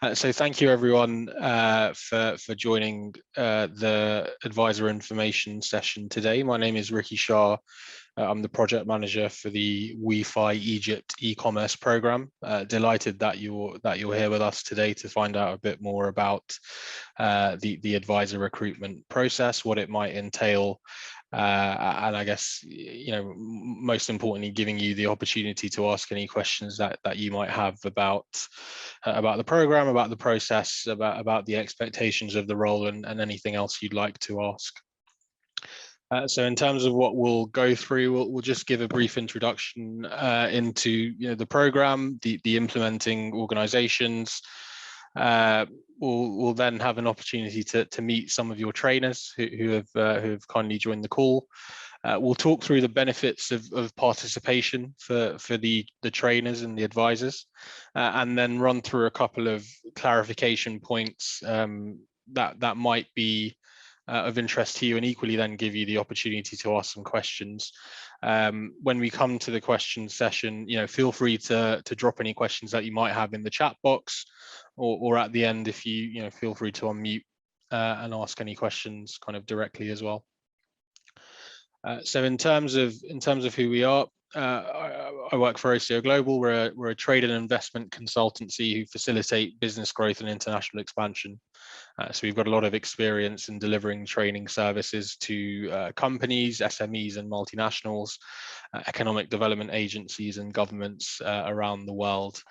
So thank you everyone for joining the advisor information session today. My name is Ricky Shah. I'm the project manager for the WEFI Egypt e-commerce program. Delighted that you're here with us today to find out a bit more about the advisor recruitment process, what it might entail, and I guess, most importantly, giving you the opportunity to ask any questions that you might have about the program, about the process, about the expectations of the role, and anything else you'd like to ask. So in terms of what we'll go through, we'll just give a brief introduction into the program, the implementing organizations. We'll then have an opportunity to meet some of your trainers who have kindly joined the call. We'll talk through the benefits of participation for the trainers and the advisors, and then run through a couple of clarification points that might be of interest to you, and equally then give you the opportunity to ask some questions. When we come to the questions session, feel free to drop any questions that you might have in the chat box, or at the end, if you feel free to unmute and ask any questions kind of directly as well. So in terms of who we are, I work for OCO Global. We're a trade and investment consultancy who facilitate business growth and international expansion. So we've got a lot of experience in delivering training services to companies, SMEs and multinationals, economic development agencies and governments around the world.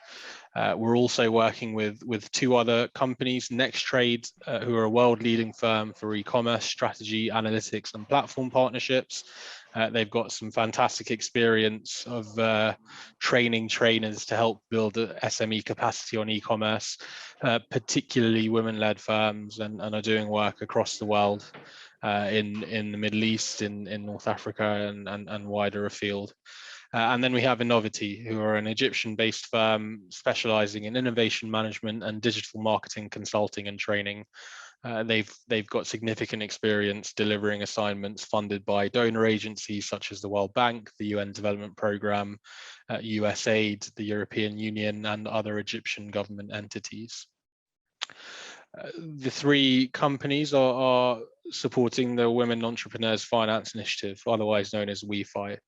We're also working with two other companies, NextTrade, who are a world-leading firm for e-commerce strategy, analytics and platform partnerships. They've got some fantastic experience of training trainers to help build SME capacity on e-commerce, particularly women-led firms, and are doing work across the world in the Middle East, in North Africa and wider afield. And then we have Innovity, who are an Egyptian-based firm specializing in innovation management and digital marketing consulting and training. They've got significant experience delivering assignments funded by donor agencies such as the World Bank, the UN Development Programme, USAID, the European Union, and other Egyptian government entities. The three companies are supporting the Women Entrepreneurs Finance Initiative, otherwise known as WEFI.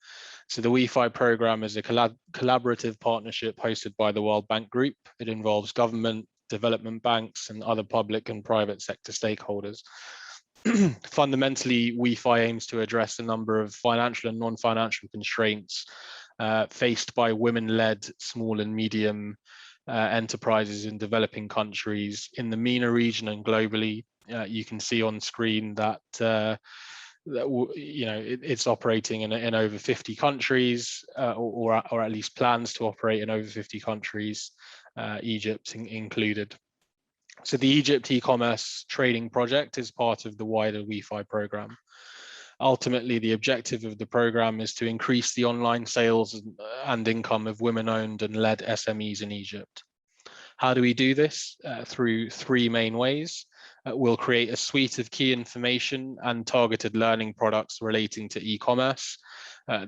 So the WEFI program is a collaborative partnership hosted by the World Bank Group. It involves government, development banks, and other public and private sector stakeholders. Fundamentally, WEFI aims to address a number of financial and non-financial constraints faced by women-led small and medium enterprises in developing countries in the MENA region and globally. You can see on screen that it's operating in over 50 countries, or at least plans to operate in over 50 countries, Egypt included. So the Egypt e-commerce trading project is part of the wider WEFI program. Ultimately, the objective of the program is to increase the online sales and income of women-owned and led SMEs in Egypt. How do we do this? Through three main ways. We'll create a suite of key information and targeted learning products relating to e-commerce.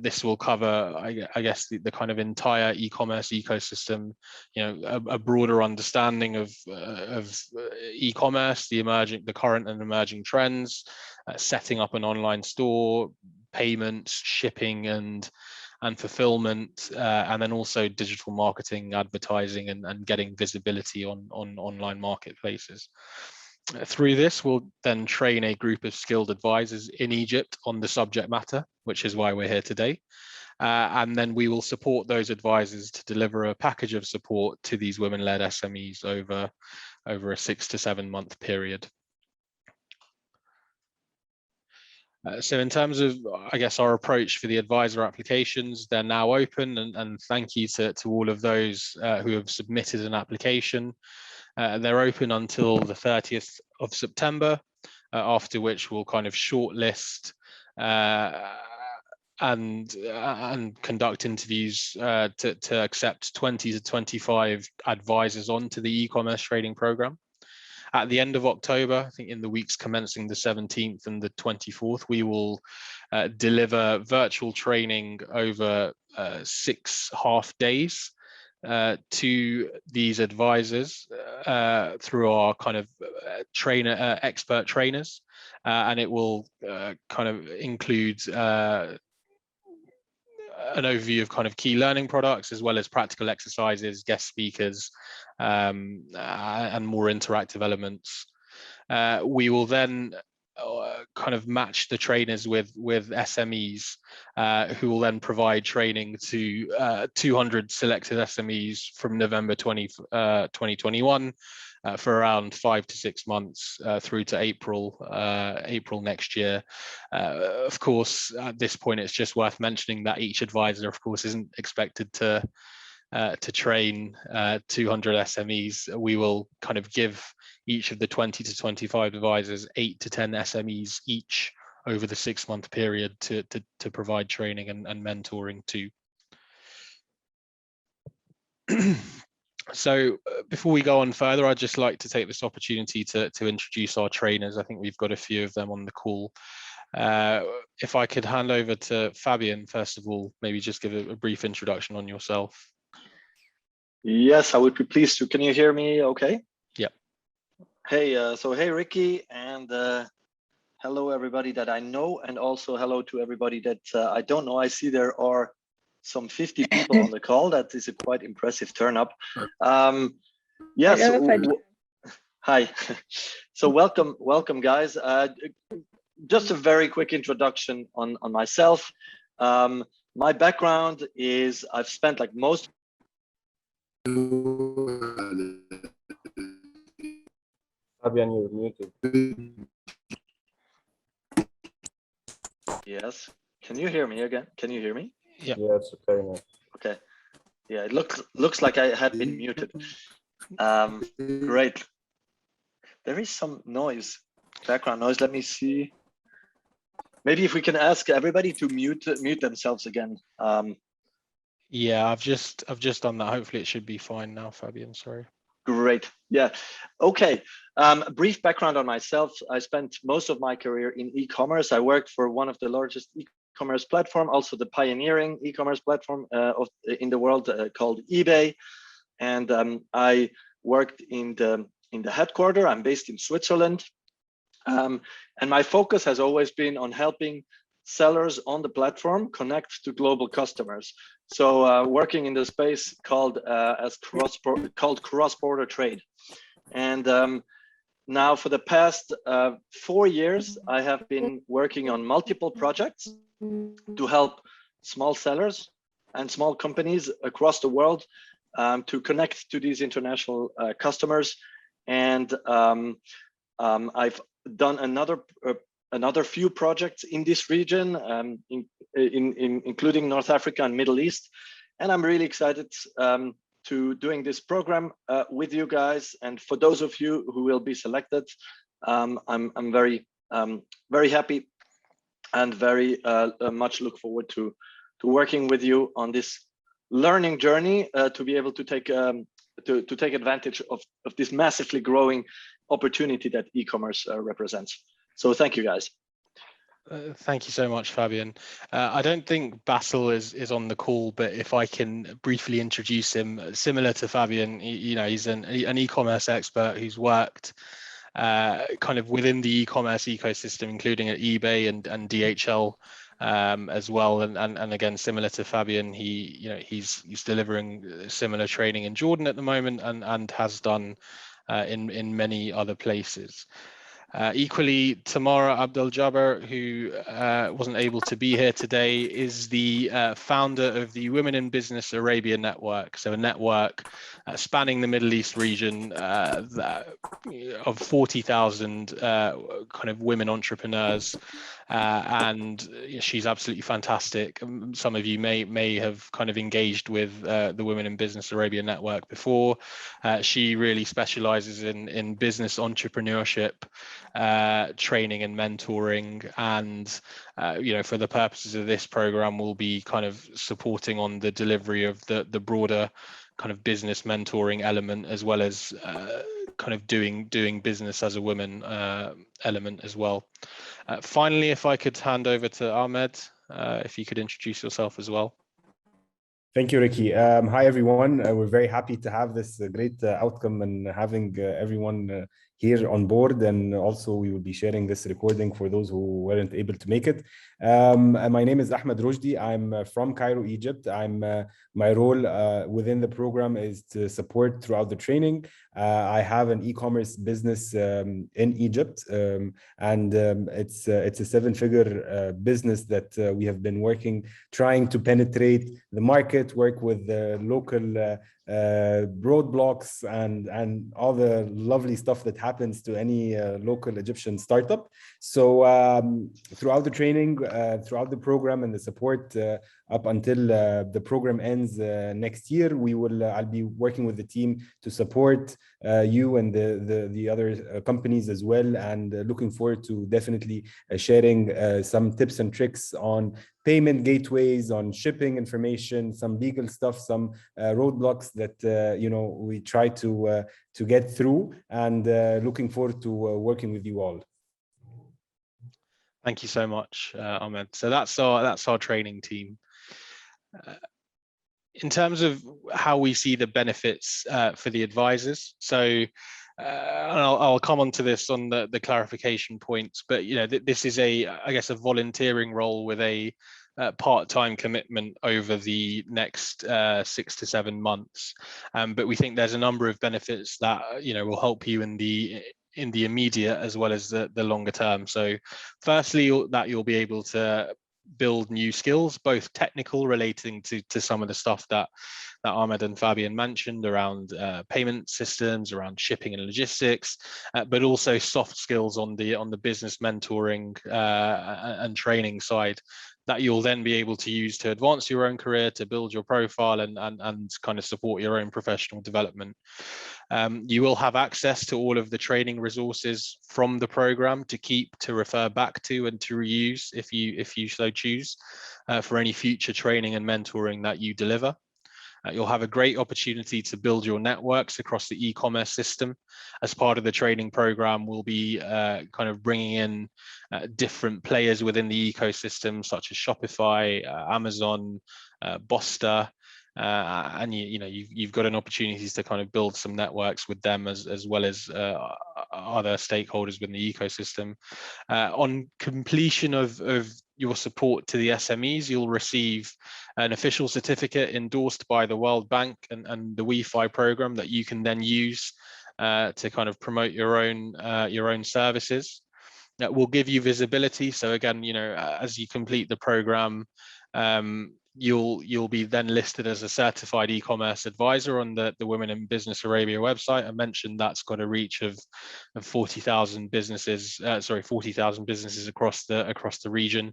This will cover, I guess, the kind of entire e-commerce ecosystem, a broader understanding of e-commerce, the current and emerging trends, setting up an online store, payments, shipping and fulfillment, and then also digital marketing, advertising, and getting visibility on online marketplaces. Through this, we'll then train a group of skilled advisors in Egypt on the subject matter, which is why we're here today. And then we will support those advisors to deliver a package of support to these women-led SMEs over a 6 to 7 month period. So in terms of, I guess, our approach for the advisor applications, they're now open, and thank you to all of those who have submitted an application. They're open until the 30th of September, after which we'll kind of shortlist and conduct interviews to accept 20 to 25 advisors onto the e-commerce trading program. At the end of October, I think in the weeks commencing the 17th and the 24th, we will deliver virtual training over 6 half days to these advisors through our kind of expert trainers, and it will kind of include an overview of kind of key learning products, as well as practical exercises, guest speakers, and more interactive elements. We will then kind of match the trainers with SMEs who will then provide training to 200 selected SMEs from November 2021 for around 5 to 6 months through to April next year. Of course, at this point, it's just worth mentioning that each advisor, of course, isn't expected to train 200 SMEs. We will kind of give each of the 20 to 25 advisors 8 to 10 SMEs each over the 6-month period to provide training and mentoring to. So before we go on further, I'd just like to take this opportunity to introduce our trainers. I think we've got a few of them on the call. If I could hand over to Fabian, first of all, maybe just give a brief introduction on yourself. Yes, I would be pleased to. Can you hear me okay? Yeah. Hey, hey Ricky, and hello everybody that I know, and also hello to everybody that I don't know. I see there are some 50 people on the call. That is a quite impressive turn up. Yes. Hi. So welcome guys. Just a very quick introduction on myself. My background is I've spent like most. Fabian, you're muted. Yes. Can you hear me again? Can you hear me? Yeah. Yeah, it's okay now. Okay. Yeah, it looks like I had been muted. Great. There is some noise, background noise. Let me see. Maybe if we can ask everybody to mute themselves again. Yeah, I've just done that. Hopefully it should be fine now, Fabian. Sorry. Great. Yeah. Okay. A brief background on myself. I spent most of my career in e-commerce. I worked for one of the largest e-commerce platform, also the pioneering e-commerce platform in the world called eBay. And I worked in the headquarters. I'm based in Switzerland. And my focus has always been on helping sellers on the platform connect to global customers. So working in the space called cross-border trade. And now for the past 4 years, I have been working on multiple projects to help small sellers and small companies across the world to connect to these international customers. And I've done another few projects in this region, including North Africa and Middle East. And I'm really excited to doing this program with you guys. And for those of you who will be selected, I'm very happy and very much look forward to working with you on this learning journey to be able to take advantage of this massively growing opportunity that e-commerce represents. So thank you guys. Thank you so much, Fabian. I don't think Basil is on the call, but if I can briefly introduce him, similar to Fabian, he's an e-commerce expert who's worked kind of within the e-commerce ecosystem, including at eBay and DHL as well. And again, similar to Fabian, he's delivering similar training in Jordan at the moment and has done in many other places. Equally, Tamara Abdel-Jabbar, who wasn't able to be here today, is the founder of the Women in Business Arabia Network. So a network spanning the Middle East region of 40,000 kind of women entrepreneurs. And she's absolutely fantastic. Some of you may have kind of engaged with the Women in Business Arabia Network before. She really specializes in business entrepreneurship, training and mentoring, and for the purposes of this program, we'll be kind of supporting on the delivery of the broader kind of business mentoring element, as well as kind of doing business as a woman element as well. Finally, if I could hand over to Ahmed, if you could introduce yourself as well. Thank you, Ricky. Hi, everyone. We're very happy to have this great outcome and having everyone here on board. And also, we will be sharing this recording for those who weren't able to make it. My name is Ahmed Rojdi. I'm from Cairo, Egypt. My role within the program is to support throughout the training. I have an e-commerce business in Egypt, and it's a seven-figure business that we have been working, trying to penetrate the market, work with the local roadblocks and all the lovely stuff that happens to any local Egyptian startup. So throughout the training, throughout the program and the support up until the program ends next year, I'll be working with the team to support you and the other companies as well, and looking forward to definitely sharing some tips and tricks on payment gateways, on shipping information, some legal stuff, some roadblocks that we try to get through, and looking forward to working with you all. Thank you so much, Ahmed. So that's our training team. In terms of how we see the benefits for the advisors, so I'll come on to this on the clarification points, but this is I guess a volunteering role with a part-time commitment over the next 6 to 7 months, but we think there's a number of benefits that will help you in the immediate as well as the longer term. So firstly, that you'll be able to build new skills, both technical relating to some of the stuff that Ahmed and Fabian mentioned around payment systems, around shipping and logistics, but also soft skills on the business mentoring and training side that you'll then be able to use to advance your own career, to build your profile and kind of support your own professional development. You will have access to all of the training resources from the program to keep, to refer back to, and to reuse if you so choose for any future training and mentoring that you deliver. You'll have a great opportunity to build your networks across the e-commerce system. As part of the training program, we'll be kind of bringing in different players within the ecosystem, such as Shopify, Amazon, Bosta, and you've got an opportunity to kind of build some networks with them as well as other stakeholders within the ecosystem. On completion of your support to the SMEs, you'll receive an official certificate endorsed by the World Bank and the WEFI program that you can then use to kind of promote your own services. That will give you visibility. So again, as you complete the program, you'll be then listed as a certified e-commerce advisor on the Women in Business Arabia website. I mentioned that's got a reach of 40,000 businesses, 40,000 businesses across the region.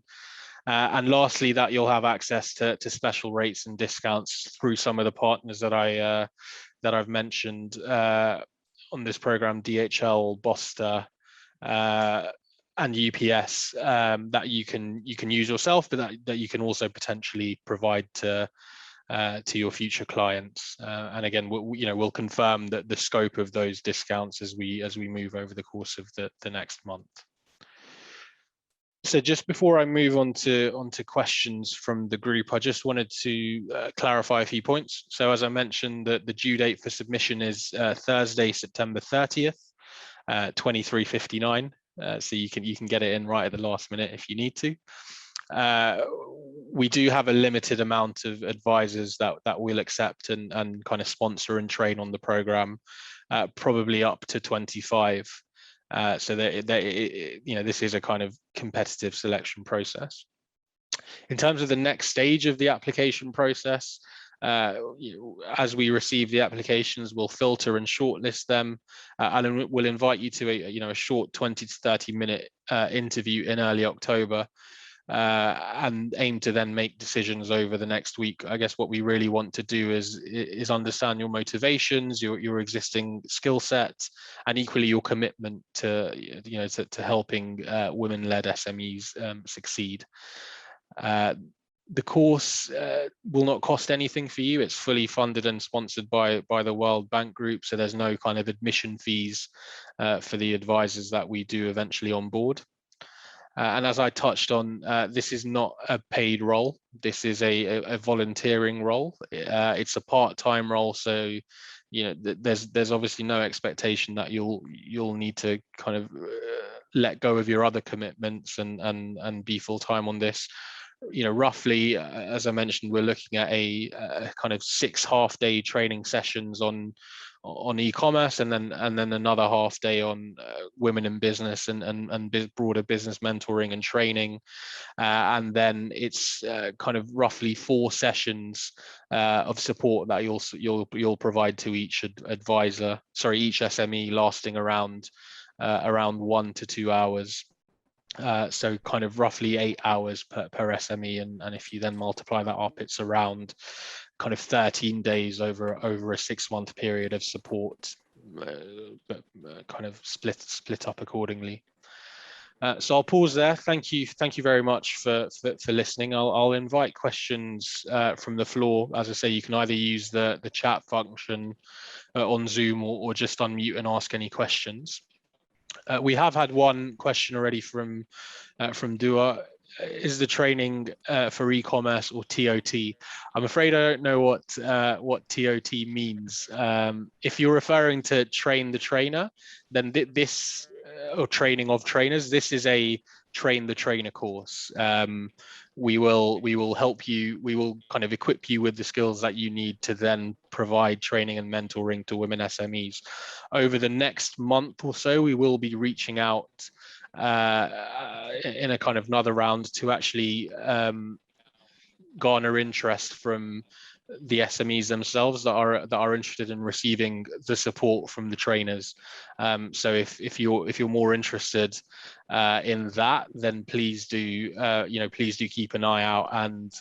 And lastly, that you'll have access to special rates and discounts through some of the partners that I've mentioned on this program: DHL, Bosta, and UPS, that you can use yourself, but that you can also potentially provide to your future clients. And again, we'll confirm that the scope of those discounts as we move over the course of the next month. So just before I move on to questions from the group, I just wanted to clarify a few points. So as I mentioned, the due date for submission is Thursday, September 30th, 23:59. So you can get it in right at the last minute if you need to. We do have a limited amount of advisors that we'll accept and kind of sponsor and train on the program, probably up to 25. So this is a kind of competitive selection process. In terms of the next stage of the application process, as we receive the applications, we'll filter and shortlist them, and we'll invite you to a short 20 to 30 minute interview in early October, and aim to then make decisions over the next week. I guess what we really want to do is understand your motivations, your existing skill sets, and equally your commitment to helping women-led SMEs succeed. The course will not cost anything for you. It's fully funded and sponsored by the World Bank Group, so there's no kind of admission fees for the advisors that we do eventually on board. And as I touched on, this is not a paid role. This is a volunteering role. It's a part-time role, so there's obviously no expectation that you'll need to kind of let go of your other commitments and be full-time on this. Roughly, as I mentioned, we're looking at a kind of 6 half-day training sessions on e-commerce, and then another half day on women in business and broader business mentoring and training, and then it's kind of roughly 4 sessions of support that you'll provide to each each SME, lasting around 1 to 2 hours. So kind of roughly 8 hours per SME, and if you then multiply that up, it's around kind of 13 days over a 6-month period of support, but kind of split up accordingly. So I'll pause there. Thank you very much for listening. I'll invite questions from the floor. As I say, you can either use the chat function on Zoom or just unmute and ask any questions. We have had one question already from Dua. Is the training for e-commerce or TOT? I'm afraid I don't know what TOT means. If you're referring to train the trainer, then this or training of trainers, this is a train the trainer course. We will help you. We will kind of equip you with the skills that you need to then provide training and mentoring to women SMEs. Over the next month or so, we will be reaching out in a kind of another round to actually garner interest from the SMEs themselves that are interested in receiving the support from the trainers. So if you're more interested in that, then please do keep an eye out. And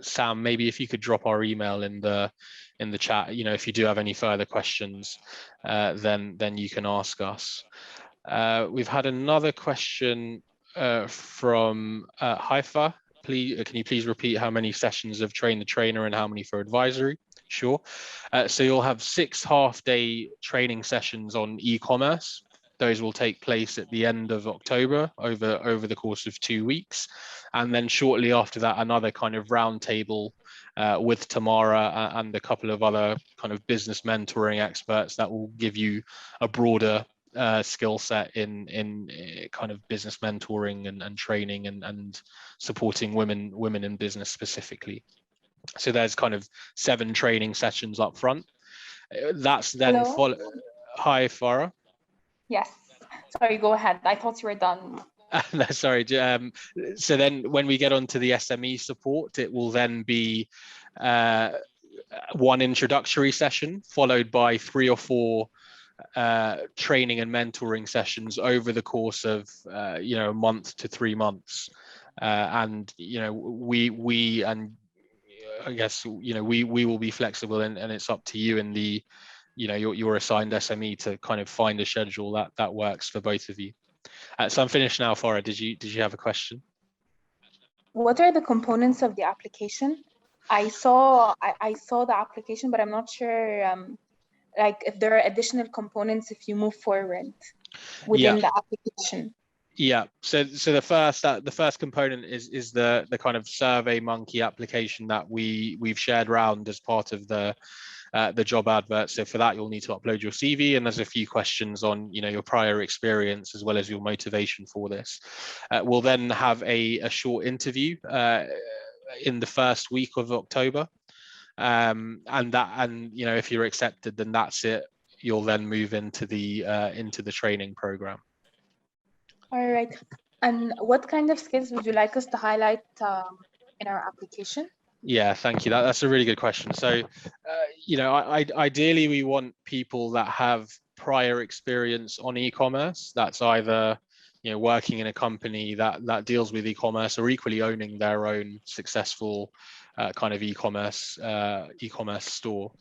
Sam, maybe if you could drop our email in the chat, if you do have any further questions, then you can ask us. We've had another question from Haifa. Can you please repeat how many sessions of Train the Trainer and how many for advisory? Sure. So you'll have 6 half-day training sessions on e-commerce. Those will take place at the end of October over the course of 2 weeks. And then shortly after that, another kind of roundtable with Tamara and a couple of other kind of business mentoring experts that will give you a broader skill set in kind of business mentoring and training and supporting women in business specifically. So there's kind of 7 training sessions up front. That's then followed. Hi, Farah. Yes. Sorry, go ahead. I thought you were done. No, sorry. So then when we get onto the SME support, it will then be one introductory session followed by 3 or 4 training and mentoring sessions over the course of a month to 3 months, and we and I guess we will be flexible, and it's up to you and the your assigned SME to kind of find a schedule that works for both of you. So I'm finished now. Farah, did you have a question? What are the components of the application? I saw the application, but I'm not sure like if there are additional components if you move forward within the application. Yeah. So the first component is the kind of SurveyMonkey application that we've shared around as part of the job advert. So for that, you'll need to upload your CV, and there's a few questions on your prior experience as well as your motivation for this. We'll then have a short interview in the first week of October. And if you're accepted, then that's it. You'll then move into the training program. All right. And what kind of skills would you like us to highlight in our application? Yeah, thank you. That's a really good question. So, ideally, we want people that have prior experience on e-commerce. That's either working in a company that deals with e-commerce, or equally owning their own successful kind of e-commerce store.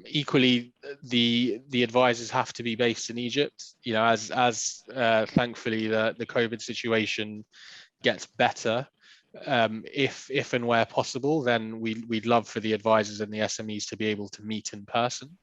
Equally, the advisors have to be based in Egypt. As thankfully the COVID situation gets better, if and where possible, then we'd love for the advisors and the SMEs to be able to meet in person.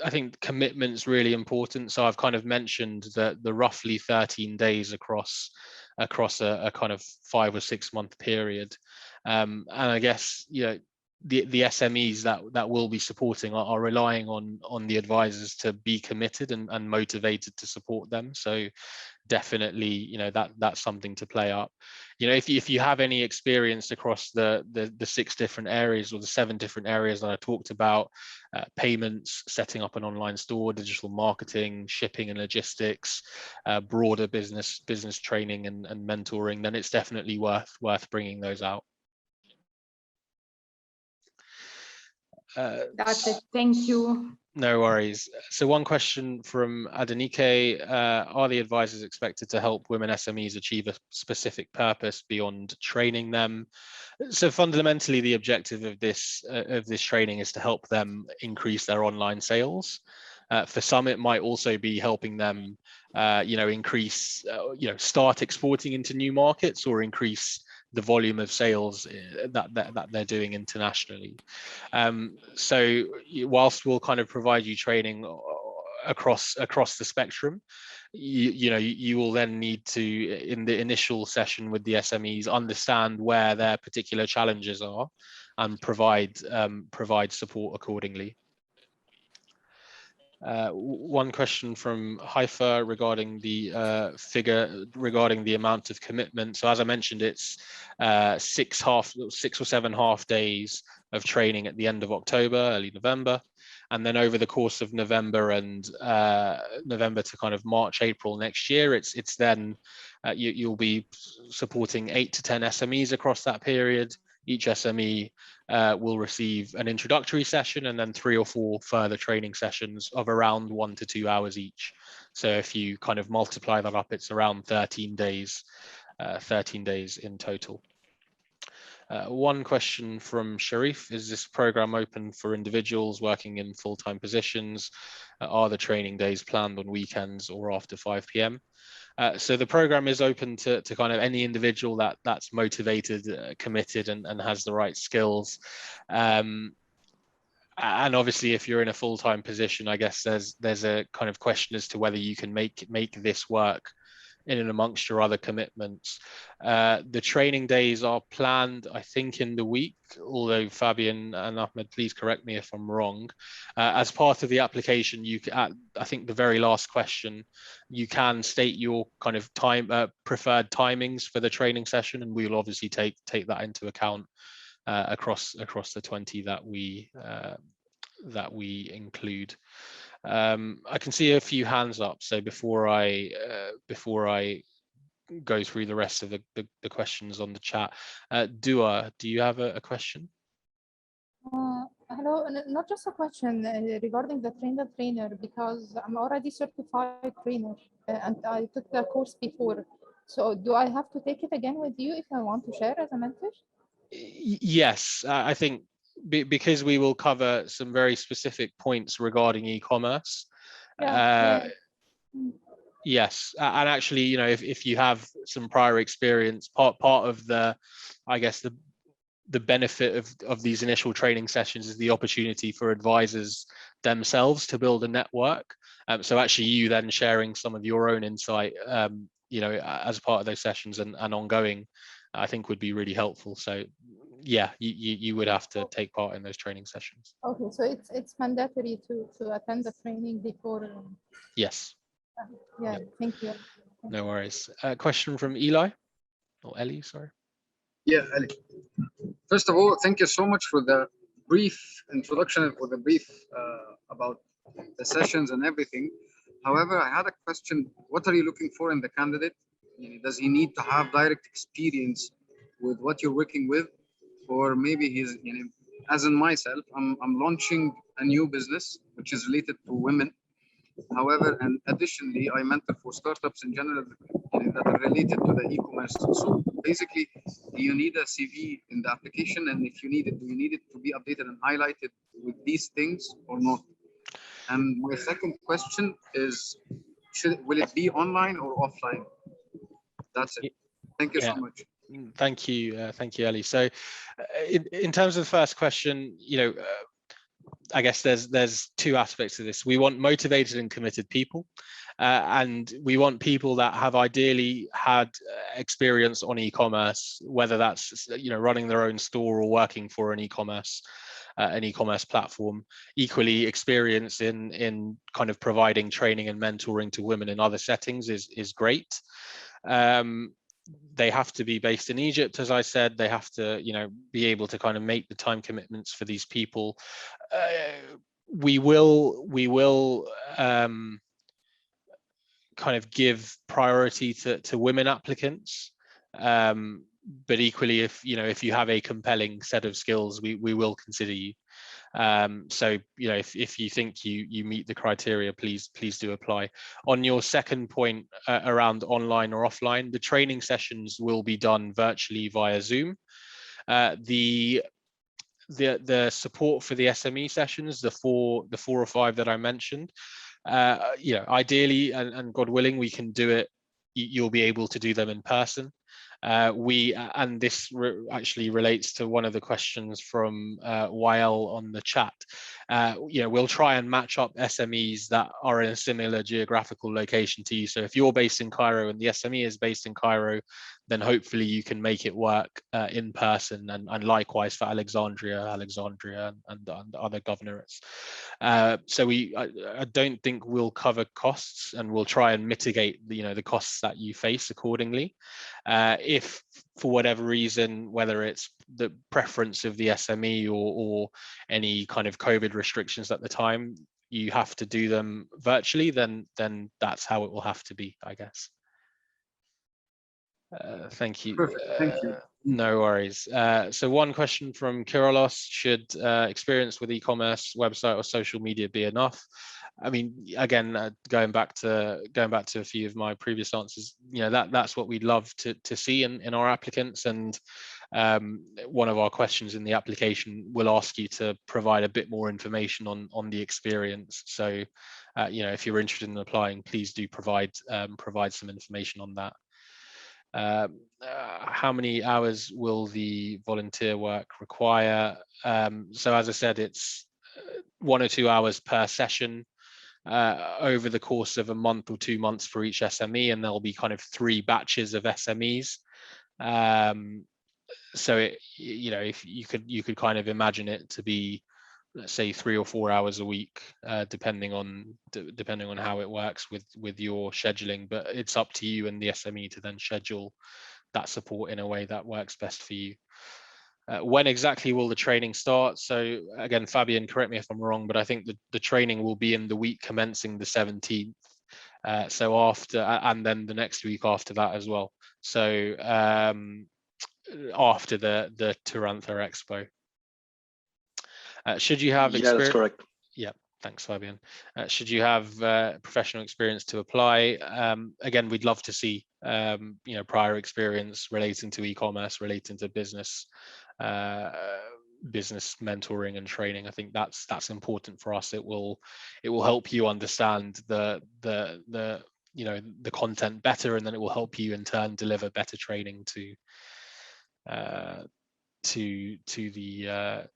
I think commitment's really important. So I've kind of mentioned that the roughly 13 days across a kind of 5 or 6 month period. And I guess, you know, the SMEs that will be supporting are relying on the advisors to be committed and motivated to support them. So definitely, you know, that's something to play up. You know, if you have any experience across the 6 different areas or the 7 different areas that I talked about, payments, setting up an online store, digital marketing, shipping and logistics, broader business training and mentoring, then it's definitely worth bringing those out. That's it. Thank you. No worries. So one question from Adenike, are the advisors expected to help women SMEs achieve a specific purpose beyond training them? So fundamentally, the objective of this training is to help them increase their online sales. For some, it might also be helping them, you know, increase, you know, start exporting into new markets or increase the volume of sales that they're doing internationally. So whilst we'll kind of provide you training across the spectrum, you will then need to, in the initial session with the SMEs, understand where their particular challenges are and provide support accordingly. One question from Haifa regarding the figure regarding the amount of commitment. So as I mentioned, it's 6 or 7 half days of training at the end of October, early November, and then over the course of November and November to kind of March, April next year, it's then you'll be supporting 8 to 10 SMEs across that period. Each SME will receive an introductory session and then 3 or 4 further training sessions of around 1 to 2 hours each. So if you kind of multiply that up, it's around 13 days in total. One question from Sharif, is this program open for individuals working in full-time positions? Are the training days planned on weekends or after 5 p.m.? So the program is open to kind of any individual that's motivated, committed, and has the right skills. And obviously, if you're in a full-time position, I guess there's a kind of question as to whether you can make this work in and amongst your other commitments. The training days are planned, I think, in the week, although Fabian and Ahmed, please correct me if I'm wrong. As part of the application, you can, I think the very last question, you can state your kind of preferred timings for the training session, and we'll obviously take that into account across the 20 that we include. I can see a few hands up. So before I go through the rest of the questions on the chat, Dua, do you have a question? Hello, not just a question regarding the trainer, because I'm already certified trainer and I took the course before. So do I have to take it again with you if I want to share as a mentor? Yes, I think because we will cover some very specific points regarding e-commerce. Yes, and actually, you know, if you have some prior experience, part of the, I guess the benefit of these initial training sessions is the opportunity for advisors themselves to build a network. So actually, you then sharing some of your own insight, you know, as part of those sessions and ongoing, I think would be really helpful. So yeah, you would have to take part in those training sessions. Okay, so it's mandatory to attend the training before. Yes. Yeah, yep. Thank you. No worries. Question from Eli, or Ellie, sorry. Yeah, Ellie. First of all, thank you so much for the brief introduction and for the brief about the sessions and everything. However, I had a question. What are you looking for in the candidate? Does he need to have direct experience with what you're working with? Or maybe he's, as in myself, I'm launching a new business which is related to women. However, and additionally, I mentor for startups in general that are related to the e-commerce. So basically, do you need a CV in the application? And if you need it, do you need it to be updated and highlighted with these things or not? And my second question is, will it be online or offline? That's it. Thank you so much. Thank you, Ellie. So in terms of the first question, I guess there's two aspects to this. We want motivated and committed people, and we want people that have ideally had experience on e-commerce, whether that's running their own store or working for an e-commerce platform. Equally, experience in kind of providing training and mentoring to women in other settings is great. They have to be based in Egypt, as I said. They have to, be able to kind of make the time commitments for these people. We will kind of give priority to women applicants, but equally, if you have a compelling set of skills, we will consider you. So if you think you meet the criteria, please do apply. On your second point around online or offline, the training sessions will be done virtually via Zoom. The support for the SME sessions, the four or five that I mentioned, ideally, and God willing, we can do it. You'll be able to do them in person. And this actually relates to one of the questions from YL on the chat. We'll try and match up SMEs that are in a similar geographical location to you. So if you're based in Cairo and the SME is based in Cairo, then hopefully you can make it work in person, and likewise for Alexandria and other governorates. So I don't think we'll cover costs, and we'll try and mitigate the costs that you face accordingly. If for whatever reason, whether it's the preference of the SME or any kind of COVID restrictions at the time, you have to do them virtually, then that's how it will have to be, I guess. Thank you. Perfect. Thank you. No worries. So one question from Kyrilos: should experience with e-commerce, website, or social media be enough? I mean, again, going back to a few of my previous answers, that's what we'd love to see in our applicants. And one of our questions in the application will ask you to provide a bit more information on the experience. So, if you're interested in applying, please do provide some information on that. How many hours will the volunteer work require? So as I said, it's 1 or 2 hours per session over the course of a month or 2 months for each SME, and there'll be kind of 3 batches of SMEs. So if you could kind of imagine it to be, let's say, 3 or 4 hours a week, depending on how it works with your scheduling. But it's up to you and the SME to then schedule that support in a way that works best for you. When exactly will the training start? So again, Fabian, correct me if I'm wrong, but I think the training will be in the week commencing the 17th. So after, and then the next week after that as well. So after the Taranto Expo. Should you have experience? Yeah, that's correct. Yeah, thanks, Fabian. Should you have professional experience to apply? Again, we'd love to see prior experience relating to e-commerce, relating to business mentoring and training. I think that's important for us. It will help you understand the content better, and then it will help you in turn deliver better training to the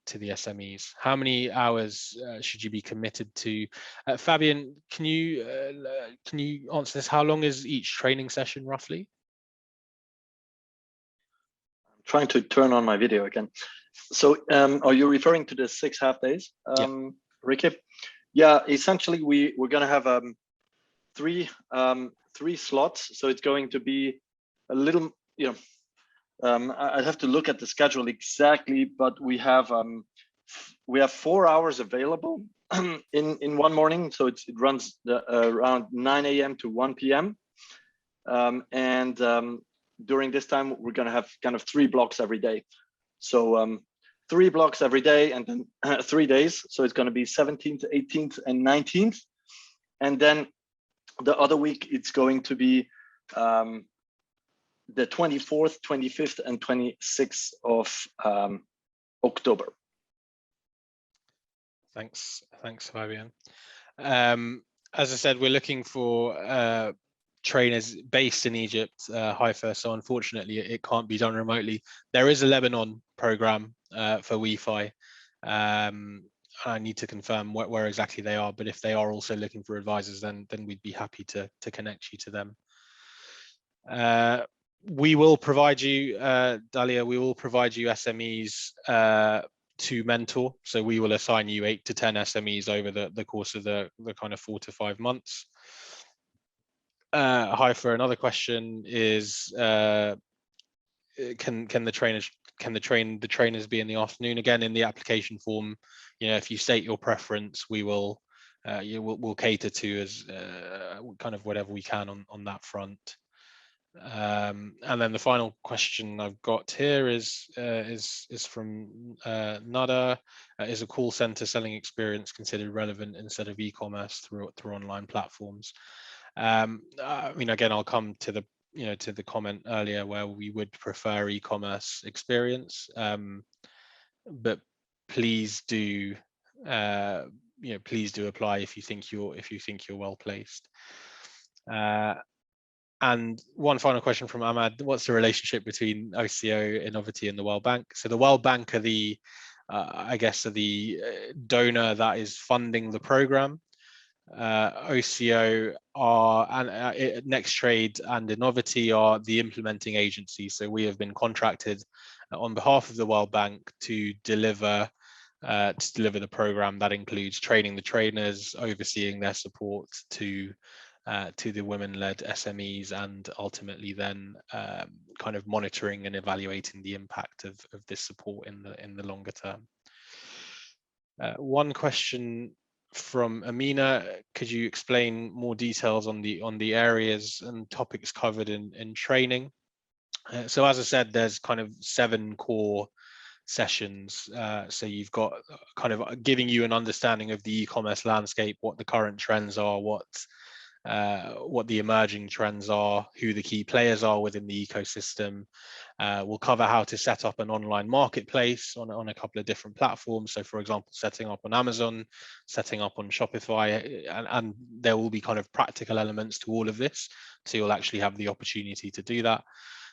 SMEs. How many hours should you be committed to? Fabian, can you answer this? How long is each training session roughly? I'm trying to turn on my video again. So are you referring to the 6 half days, Ricky? Yeah, essentially we're going to have 3 slots. So it's going to be a little, I'd have to look at the schedule exactly, but we have 4 hours available in one morning. So it runs around 9 a.m. to 1 p.m. And during this time, we're going to have kind of 3 blocks every day. So 3 blocks every day, and then 3 days. So it's going to be 17th, 18th, and 19th. And then the other week, it's going to be the 24th, 25th, and 26th of October. Thanks, Fabian. As I said, we're looking for trainers based in Egypt, Haifa. So unfortunately, it can't be done remotely. There is a Lebanon program for WEFI, I need to confirm where exactly they are, but if they are also looking for advisors, then we'd be happy to connect you to them. We will provide you, Dalia, we will provide you SMEs to mentor. So we will assign you 8 to 10 SMEs over the course of the kind of 4 to 5 months. For another question is, can the trainers be in the afternoon? Again, in the application form, if you state your preference, we'll cater to as kind of whatever we can on that front. And then the final question I've got here is from Nada. Is a call center selling experience considered relevant instead of e-commerce through online platforms? I mean, again, I'll come to the to the comment earlier where we would prefer e-commerce experience, but please do please do apply if you think you're well placed. And one final question from Ahmad: what's the relationship between OCO, Innovity, and the World Bank? So the World Bank are the I guess are the donor that is funding the program. OCO are and Nexttrade and Innovity are the implementing agency. So we have been contracted on behalf of the World Bank to deliver the program. That includes training the trainers, overseeing their support to the women-led SMEs, and ultimately then kind of monitoring and evaluating the impact of this support in the longer term. One question from Amina: could you explain more details on the areas and topics covered in training? So as I said, there's kind of 7 core sessions. So you've got kind of giving you an understanding of the e-commerce landscape, what the current trends are, what the emerging trends are, who the key players are within the ecosystem. We'll cover how to set up an online marketplace on a couple of different platforms. So for example, setting up on Amazon, setting up on Shopify, and there will be kind of practical elements to all of this. So you'll actually have the opportunity to do that.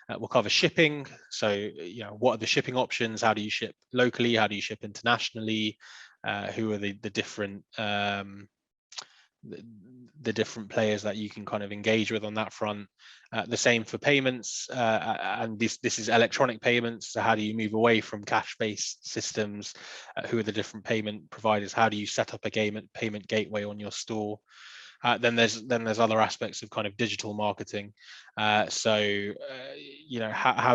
We'll cover shipping. So, what are the shipping options? How do you ship locally? How do you ship internationally? Who are the different the different players that you can kind of engage with on that front? The same for payments, and this is electronic payments. So how do you move away from cash-based systems? Who are the different payment providers? How do you set up a payment gateway on your store? Then there's other aspects of kind of digital marketing. How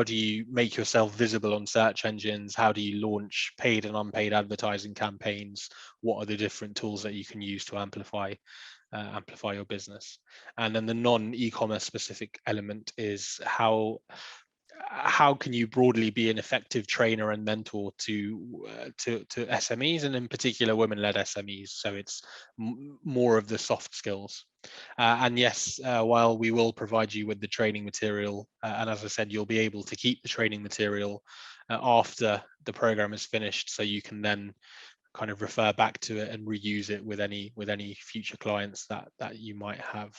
do you make yourself visible on search engines? How do you launch paid and unpaid advertising campaigns? What are the different tools that you can use to amplify your business? And then the non-e-commerce specific element is how can you broadly be an effective trainer and mentor to SMEs, and in particular women-led SMEs? So it's more of the soft skills. And yes, while we will provide you with the training material, and as I said, you'll be able to keep the training material after the program is finished, so you can then kind of refer back to it and reuse it with any future clients that you might have.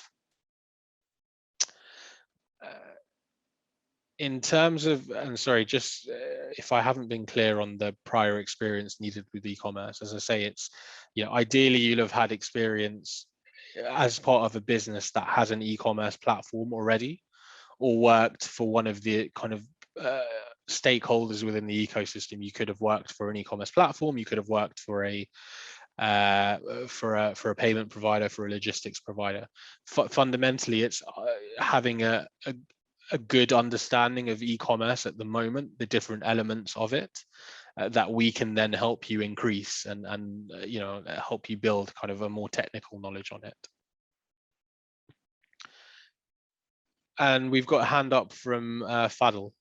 In terms of, and sorry, just if I haven't been clear on the prior experience needed with e-commerce, as I say, it's, ideally you'll have had experience as part of a business that has an e-commerce platform already, or worked for one of the kind of stakeholders within the ecosystem. You could have worked for an e-commerce platform, you could have worked for a payment provider, for a logistics provider. Fundamentally, it's having a good understanding of e-commerce at the moment, the different elements of it, that we can then help you increase and help you build kind of a more technical knowledge on it. And we've got a hand up from Fadl.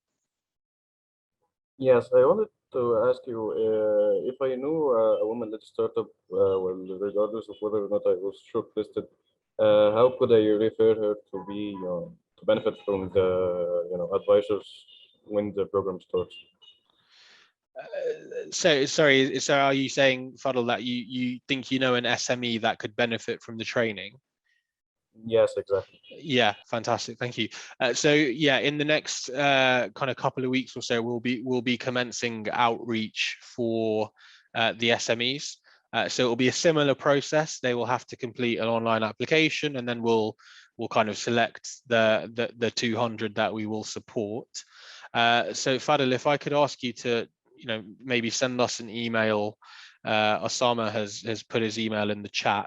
Yes, I wanted to ask you if I knew a woman-led startup, well, regardless of whether or not I was shortlisted, how could I refer her to be to benefit from the advisors when the program starts? So sorry, so are you saying, Fadl, that you think you know an SME that could benefit from the training? Yes, exactly. Yeah, fantastic, thank you. So yeah, in the next kind of couple of weeks or so, we'll be commencing outreach for the SMEs. So it will be a similar process. They will have to complete an online application, and then we'll kind of select the 200 that we will support. So Fadil, if I could ask you to, maybe send us an email. Osama has put his email in the chat.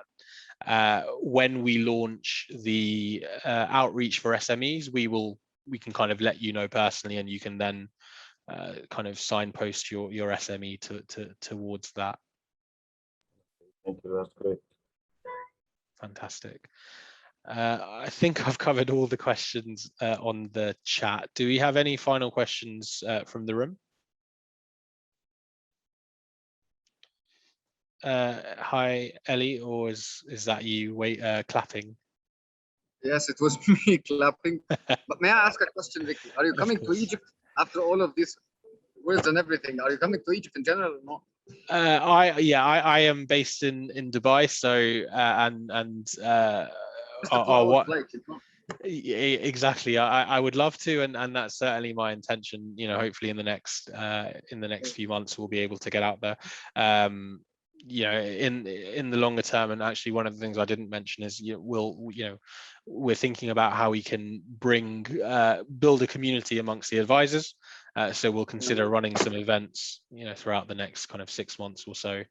When we launch the outreach for SMEs, we can kind of let you know personally, and you can then kind of signpost your SME towards that. Thank you. That's great. Fantastic. I think I've covered all the questions on the chat. Do we have any final questions from the room? Hi, Ellie, or is that you clapping? Yes, it was me clapping. But may I ask a question, Vicky? Are you coming to Egypt after all of this words and everything? Are you coming to Egypt in general or not? I am based in Dubai, so exactly. I would love to, and that's certainly my intention. Hopefully in the next few months we'll be able to get out there. In the longer term, and actually one of the things I didn't mention is we're thinking about how we can build a community amongst the advisors. So we'll consider running some events, throughout the next kind of 6 months or so,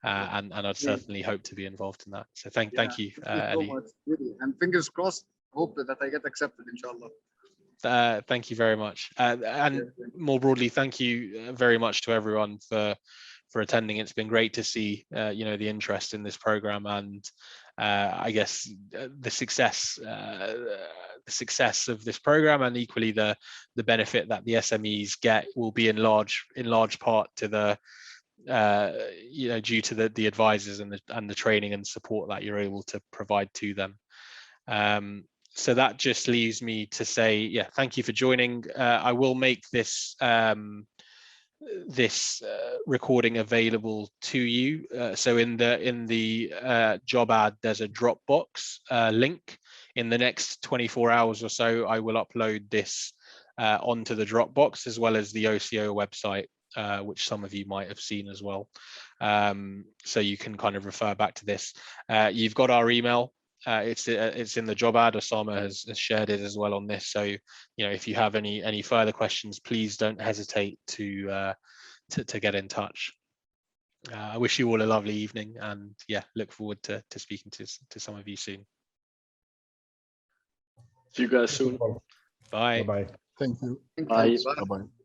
and I'd certainly hope to be involved in that. So thank you, so much, really. And fingers crossed. Hope that I get accepted, inshallah. Thank you very much, and more broadly, thank you very much to everyone for attending. It's been great to see the interest in this program, and I guess the success of this program, and equally the benefit that the SMEs get will be in large part to the due to the advisors and the training and support that you're able to provide to them. So that just leaves me to say, thank you for joining. I will make this recording available to you. So in the job ad, there's a Dropbox link. In the next 24 hours or so, I will upload this onto the Dropbox, as well as the OCO website, which some of you might have seen as well. So you can kind of refer back to this. You've got our email. It's in the job ad. Osama has shared it as well on this. So if you have any further questions, please don't hesitate to get in touch. I wish you all a lovely evening, and look forward to speaking to some of you soon. See you guys soon. Bye. Bye. Thank you. Bye. Bye. Bye-bye.